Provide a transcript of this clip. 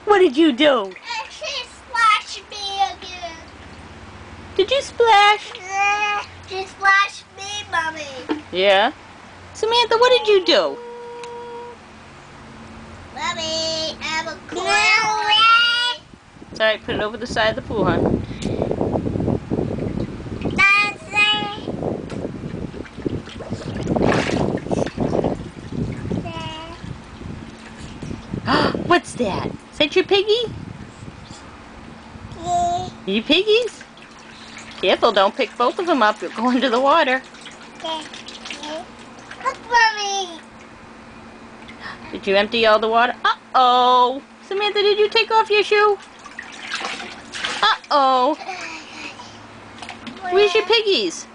What did you do? She splashed me again. Did you splash? She splashed me, Mommy. Yeah. Samantha, what did you do? Mommy, I'm a clown. It's alright, put it over the side of the pool, hon. What's that? Is that your piggy? You piggies? Careful, don't pick both of them up. You'll go into the water. Look, Mommy. Did you empty all the water? Uh-oh. Samantha, did you take off your shoe? Uh-oh. Where's your piggies?